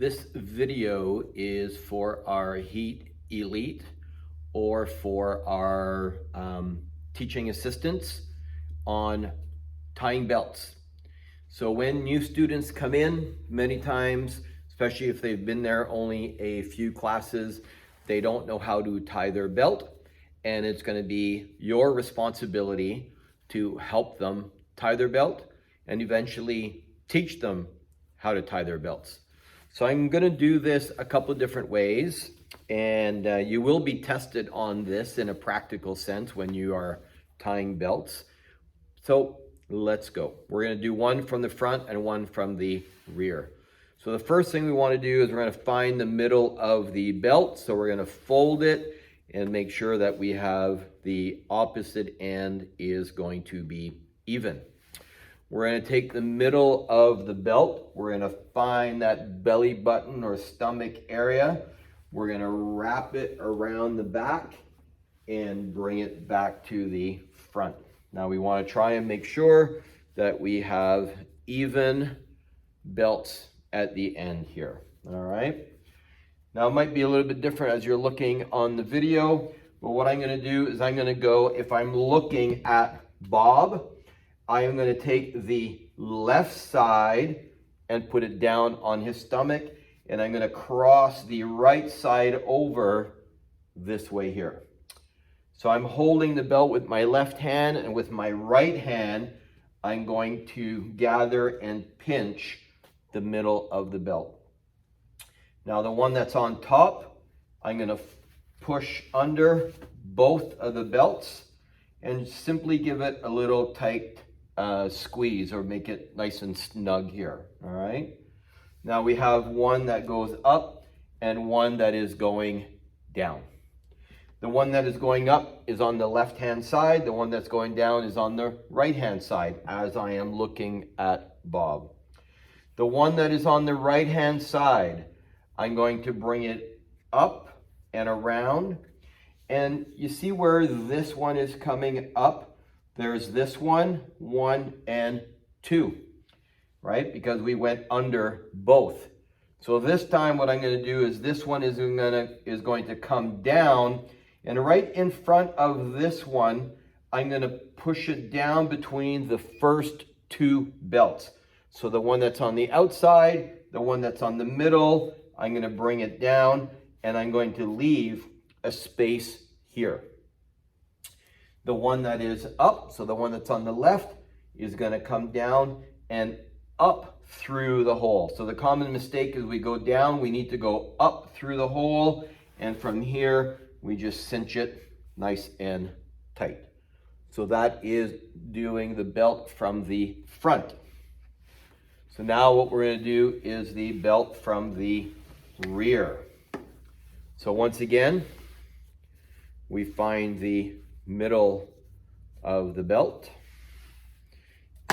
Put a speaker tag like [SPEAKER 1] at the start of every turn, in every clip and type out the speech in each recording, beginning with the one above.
[SPEAKER 1] This video is for our HEET Elite or for our teaching assistants on tying belts. So when new students come in, many times, especially if they've been there only a few classes, they don't know how to tie their belt, and it's going to be your responsibility to help them tie their belt and eventually teach them how to tie their belts. So I'm going to do this a couple of different ways, and you will be tested on this in a practical sense when you are tying belts. So let's go. We're going to do one from the front and one from the rear. So the first thing we want to do is we're going to find the middle of the belt. So we're going to fold it and make sure that we have the opposite end is going to be even. We're going to take the middle of the belt. We're going to find that belly button or stomach area. We're going to wrap it around the back and bring it back to the front. Now we want to try and make sure that we have even belts at the end here. All right. Now it might be a little bit different as you're looking on the video, but what I'm going to do is I'm going to go, if I'm looking at Bob, I am going to take the left side and put it down on his stomach, and I'm going to cross the right side over this way here. So I'm holding the belt with my left hand, and with my right hand, I'm going to gather and pinch the middle of the belt. Now the one that's on top, I'm going to push under both of the belts and simply give it a little tight squeeze or make it nice and snug here. All right. Now we have one that goes up and one that is going down. The one that is going up is on the left hand side. The one that's going down is on the right hand side as I am looking at Bob. The one that is on the right hand side, I'm going to bring it up and around. And you see where this one is coming up? There's this one, 1 and 2, right? Because we went under both. So this time what I'm going to do is this one is going to come down, and right in front of this one, I'm going to push it down between the first two belts. So the one that's on the outside, the one that's on the middle, I'm going to bring it down, and I'm going to leave a space here. The one that is up, so the one that's on the left, is going to come down and up through the hole. So the common mistake is we go down, we need to go up through the hole, and from here we just cinch it nice and tight. So that is doing the belt from the front. So now what we're going to do is the belt from the rear. So once again, we find the middle of the belt,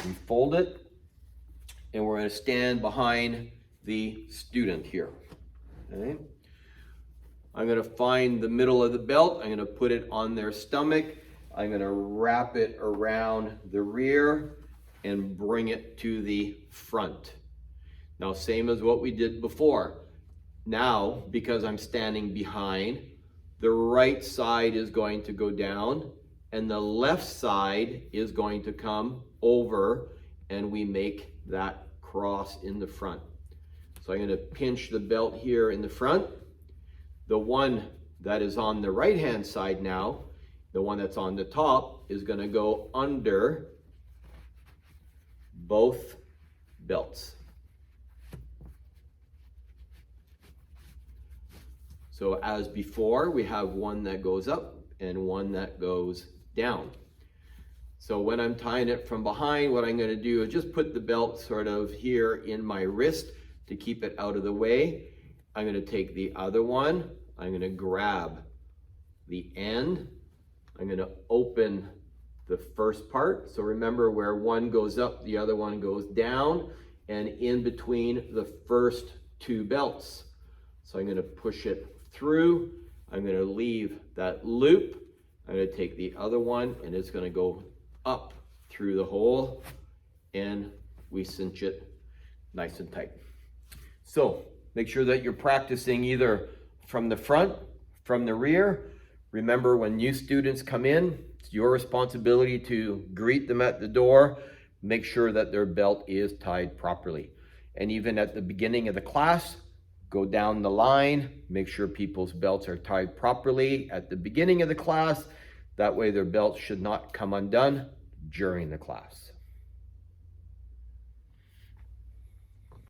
[SPEAKER 1] we fold it, and we're going to stand behind the student here. Okay. I'm going to find the middle of the belt, I'm going to put it on their stomach, I'm going to wrap it around the rear and bring it to the front. Now same as what we did before. Now, because I'm standing behind, the right side is going to go down and the left side is going to come over, and we make that cross in the front. So I'm going to pinch the belt here in the front. The one that is on the right hand side now, the one that's on the top, is going to go under both belts. So as before, we have one that goes up and one that goes down. So when I'm tying it from behind, what I'm going to do is just put the belt sort of here in my wrist to keep it out of the way. I'm going to take the other one. I'm going to grab the end. I'm going to open the first part. So remember, where one goes up, the other one goes down, and in between the first two belts. So I'm going to push it through. I'm going to leave that loop. I'm going to take the other one, and it's going to go up through the hole, and we cinch it nice and tight. So Make sure that you're practicing either from the front, from the rear. Remember, when new students come in, it's your responsibility to greet them at the door. Make sure that their belt is tied properly. And even at the beginning of the class, go down the line, make sure people's belts are tied properly at the beginning of the class. That way their belts should not come undone during the class.